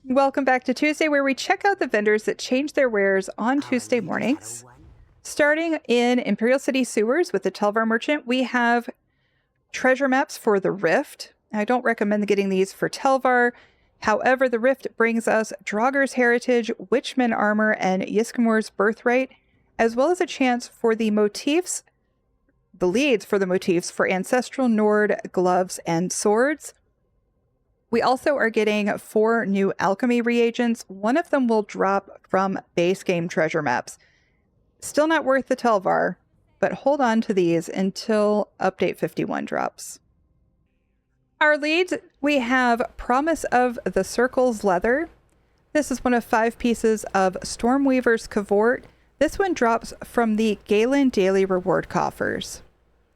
Welcome back to Tuesday, where we check out the vendors that change their wares on Tuesday mornings. Starting in Imperial City Sewers with the Telvar Merchant, we have treasure maps for the Rift. I don't recommend getting these for Telvar. However, the Rift brings us Draugr's Heritage, Witchman Armor, and Yiskamor's Birthright, as well as a chance for the motifs, the leads for the motifs for Ancestral Nord gloves and swords. We also are getting 4 new alchemy reagents. One of them will drop from base game treasure maps. Still not worth the Telvar, but hold on to these until update 51 drops. Our leads, we have Promise of the Circle's Leather. This is one of 5 pieces of Stormweaver's Cavort. This one drops from the Galen Daily Reward coffers.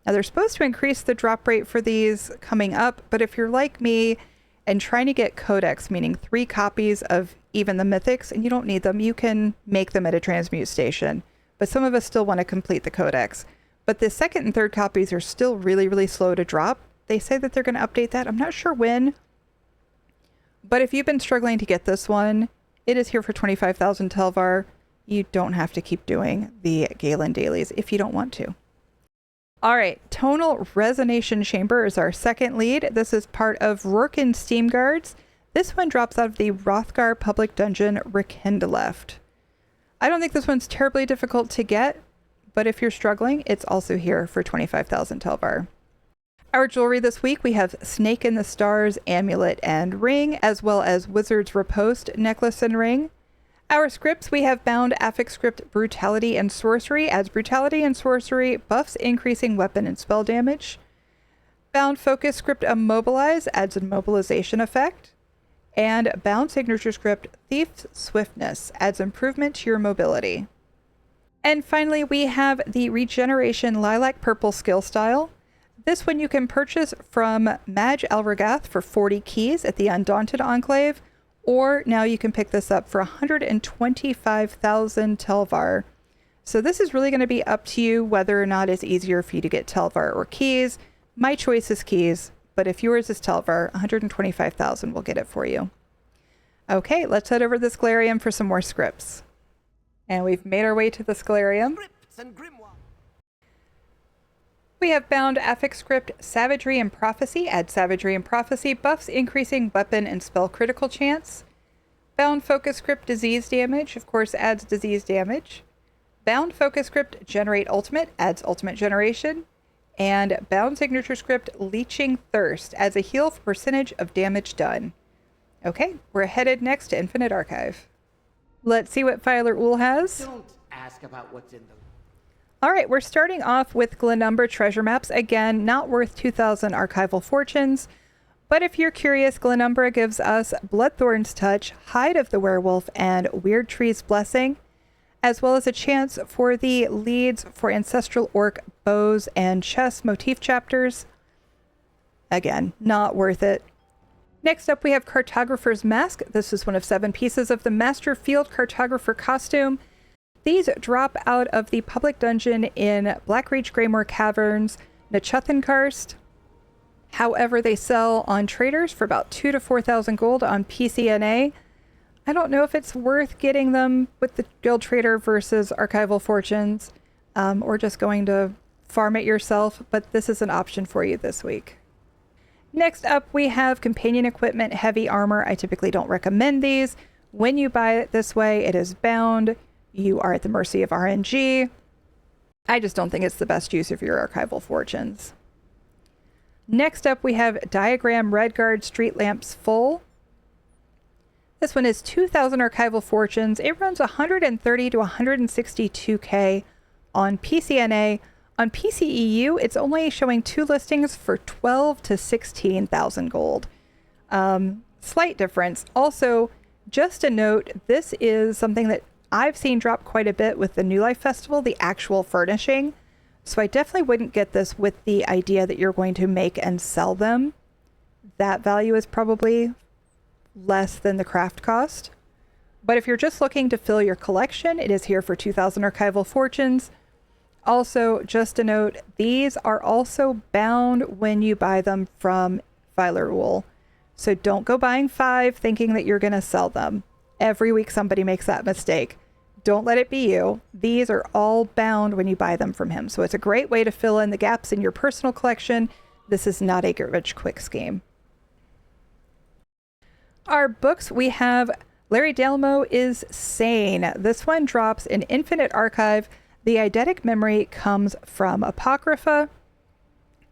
Now they're supposed to increase the drop rate for these coming up, but if you're like me and trying to get codex, meaning 3 copies of even the mythics, and you don't need them, you can make them at a transmute station. But some of us still want to complete the codex. But the 2nd and 3rd copies are still really, really slow to drop. They say that they're going to update that. I'm not sure when. But if you've been struggling to get this one, it is here for 25,000 Telvar. You don't have to keep doing the Galen dailies if you don't want to. All right, Tonal Resonation Chamber is our 2nd lead. This is part of Rorken Steam Guards. This one drops out of the Hrothgar Public Dungeon Rekindleft. I don't think this one's terribly difficult to get, but if you're struggling, it's also here for 25,000 Telvar. Our jewelry this week, we have Snake in the Stars Amulet and Ring, as well as Wizard's Riposte Necklace and Ring. Our scripts, we have Bound Affix Script Brutality and Sorcery, adds Brutality and Sorcery, buffs increasing weapon and spell damage. Bound Focus Script Immobilize adds a mobilization effect. And Bound Signature Script Thief's Swiftness adds improvement to your mobility. And finally, we have the Regeneration Lilac Purple skill style. This one you can purchase from Maj Alragath for 40 keys at the Undaunted Enclave, or now you can pick this up for 125,000 Telvar. So this is really going to be up to you whether or not it's easier for you to get Telvar or keys. My choice is keys, but if yours is Telvar, 125,000 will get it for you. Okay, let's head over to the Scholarium for some more scripts. And we've made our way to the Scholarium. We have Bound Affix Script Savagery and Prophecy. Add Savagery and Prophecy, buffs increasing weapon and spell critical chance. Bound Focus Script Disease Damage, of course, adds disease damage. Bound Focus Script Generate Ultimate, adds ultimate generation. And Bound Signature Script Leeching Thirst, adds a heal for percentage of damage done. Okay, we're headed next to Infinite Archive. Let's see what Filer Ool has. Don't ask about what's in them. All right, we're starting off with Glenumber treasure maps. Again, not worth 2,000 archival fortunes. But if you're curious, Glenumbra gives us Bloodthorn's Touch, Hide of the Werewolf, and Weird Tree's Blessing, as well as a chance for the leads for Ancestral Orc bows and chess motif chapters. Again, not worth it. Next up, we have Cartographer's Mask. This is one of 7 pieces of the Master Field Cartographer costume. These drop out of the public dungeon in Blackreach Greymore Caverns, Nachuthenkarst. However, they sell on traders for about 2,000 to 4,000 gold on PCNA. I don't know if it's worth getting them with the Guild Trader versus Archival Fortunes, or just going to farm it yourself, but this is an option for you this week. Next up, we have Companion Equipment Heavy Armor. I typically don't recommend these. When you buy it this way, it is bound. You are at the mercy of RNG. I just don't think it's the best use of your archival fortunes. Next up, we have Diagram Redguard Street Lamps Full. This one is 2,000 archival fortunes. It runs 130 to 162k on PCNA. On PCEU, it's only showing 2 listings for 12 to 16,000 gold. Slight difference. Also, just a note, this is something that I've seen drop quite a bit with the New Life Festival, the actual furnishing. So I definitely wouldn't get this with the idea that you're going to make and sell them. That value is probably less than the craft cost. But if you're just looking to fill your collection, it is here for 2,000 archival fortunes. Also, just a note, these are also bound when you buy them from Filer Ool. So don't go buying 5 thinking that you're going to sell them. Every week somebody makes that mistake. Don't let it be you. These are all bound when you buy them from him. So it's a great way to fill in the gaps in your personal collection. This is not a get rich quick scheme. Our books, we have Larry Delmo is Sane. This one drops in Infinite Archive. The eidetic memory comes from Apocrypha.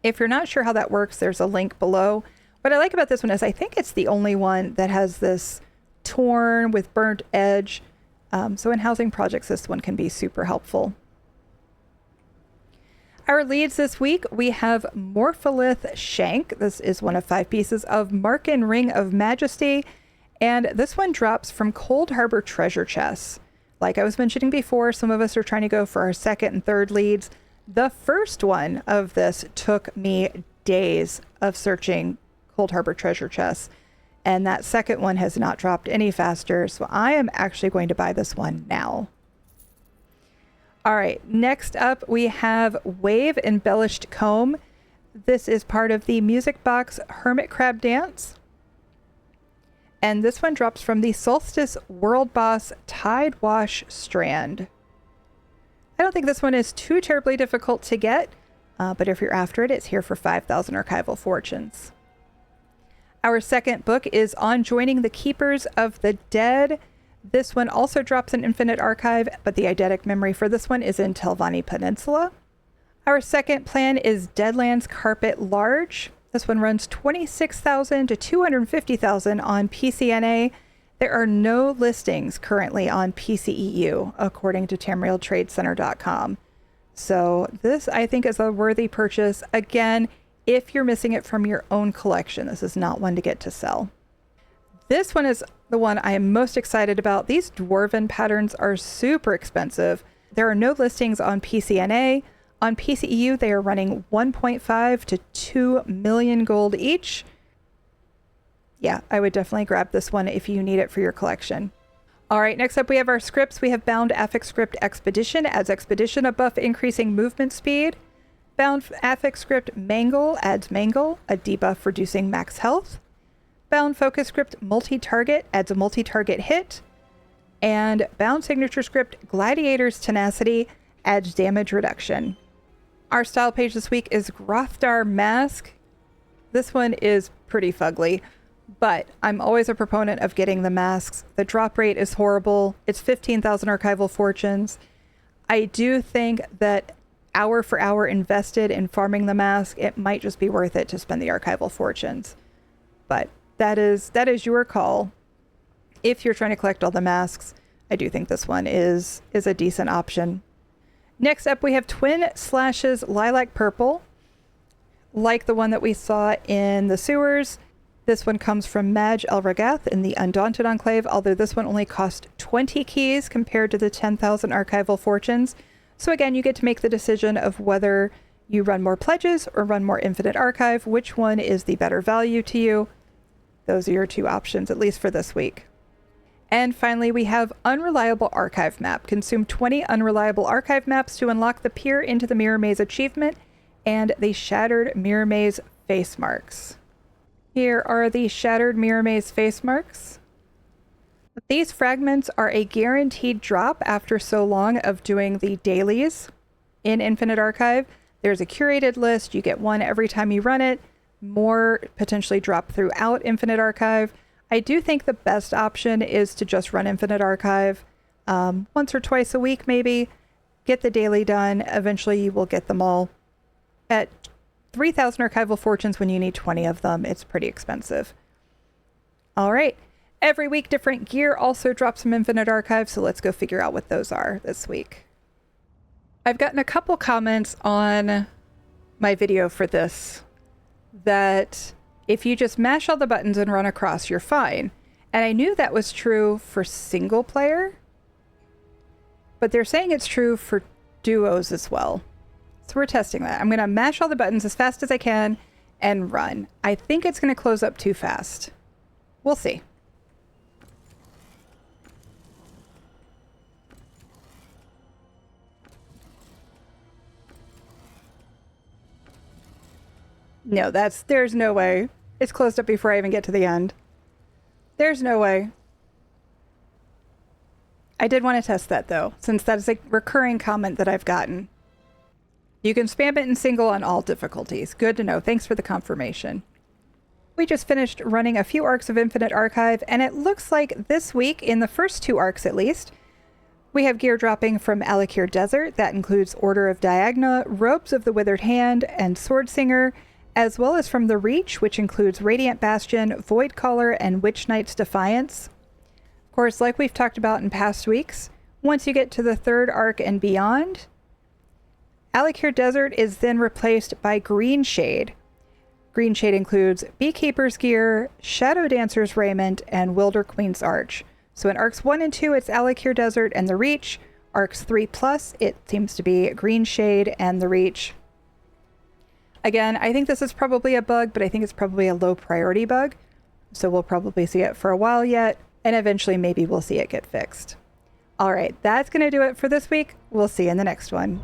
If you're not sure how that works, there's a link below. What I like about this one is I think it's the only one that has this torn with burnt edge. So in housing projects, this one can be super helpful. Our leads this week, we have Morpholith Shank. This is one of 5 pieces of Marken Ring of Majesty. And this one drops from Cold Harbor Treasure Chests. Like I was mentioning before, some of us are trying to go for our second and third leads. The first one of this took me days of searching Cold Harbor Treasure Chests. And that second one has not dropped any faster. So I am actually going to buy this one now. All right, next up we have Wave Embellished Comb. This is part of the Music Box Hermit Crab Dance. And this one drops from the Solstice World Boss Tide Wash Strand. I don't think this one is too terribly difficult to get, but if you're after it, it's here for 5,000 archival fortunes. Our second book is On Joining the Keepers of the Dead. This one also drops in Infinite Archive, but the eidetic memory for this one is in Telvanni Peninsula. Our second plan is Deadlands Carpet Large. This one runs 26,000 to 250,000 on PCNA. There are no listings currently on PCEU, according to TamrielTradeCenter.com. So this, I think, is a worthy purchase. Again, if you're missing it from your own collection, this is not one to get to sell. This one is the one I am most excited about. These dwarven patterns are super expensive. There are no listings on PCNA. On PCEU, they are running 1.5 to 2 million gold each. Yeah, I would definitely grab this one if you need it for your collection. All right, next up we have our scripts. We have Bound Affix Script Expedition. Adds Expedition a buff increasing movement speed. Bound Affix Script Mangle adds Mangle, a debuff reducing max health. Bound Focus Script Multi-Target adds a multi-target hit. And Bound Signature Script Gladiator's Tenacity adds damage reduction. Our style page this week is Grothdar Mask. This one is pretty fugly, but I'm always a proponent of getting the masks. The drop rate is horrible. It's 15,000 archival fortunes. I do think that hour for hour invested in farming the mask, it might just be worth it to spend the archival fortunes. But that is your call. If you're trying to collect all the masks, I do think this one is a decent option. Next up, we have Twin Slashes Lilac Purple. Like the one that we saw in the sewers, this one comes from Madge Elragath in the Undaunted Enclave, although this one only cost 20 keys compared to the 10,000 archival fortunes. So again, you get to make the decision of whether you run more pledges or run more Infinite Archive. Which one is the better value to you? Those are your two options, at least for this week. And finally, we have Unreliable Archive Map. Consume 20 Unreliable Archive Maps to unlock the Peer into the Mirror Maze achievement and the Shattered Mirror Maze face marks. Here are the Shattered Mirror Maze face marks. These fragments are a guaranteed drop after so long of doing the dailies in Infinite Archive. There's a curated list. You get one every time you run it. More potentially drop throughout Infinite Archive. I do think the best option is to just run Infinite Archive once or twice a week, maybe. Get the daily done. Eventually you will get them all. At 3,000 archival fortunes when you need 20 of them, it's pretty expensive. All right. Every week, different gear also drops from Infinite Archive, so let's go figure out what those are this week. I've gotten a couple comments on my video for this that if you just mash all the buttons and run across, you're fine. And I knew that was true for single player, but they're saying it's true for duos as well. So we're testing that. I'm going to mash all the buttons as fast as I can and run. I think it's going to close up too fast. We'll see. No, there's no way. It's closed up before I even get to the end. There's no way. I did want to test that though, since that is a recurring comment that I've gotten. You can spam it in single on all difficulties. Good to know. Thanks for the confirmation. We just finished running a few arcs of Infinite Archive, and it looks like this week, in the first 2 arcs at least, we have gear dropping from Alakir Desert. That includes Order of Diagna, Robes of the Withered Hand, and Sword Singer, as well as from the Reach, which includes Radiant Bastion, Void Caller, and Witch Knight's Defiance. Of course, like we've talked about in past weeks, once you get to the 3rd arc and beyond, Alakir Desert is then replaced by Green Shade. Green Shade includes Beekeeper's Gear, Shadow Dancer's Raiment, and Wilder Queen's Arch. So in Arcs 1 and 2, it's Alakir Desert and the Reach. Arcs 3+, it seems to be Green Shade and the Reach. Again, I think this is probably a bug, but I think it's probably a low priority bug. So we'll probably see it for a while yet, and eventually maybe we'll see it get fixed. All right, that's going to do it for this week. We'll see you in the next one.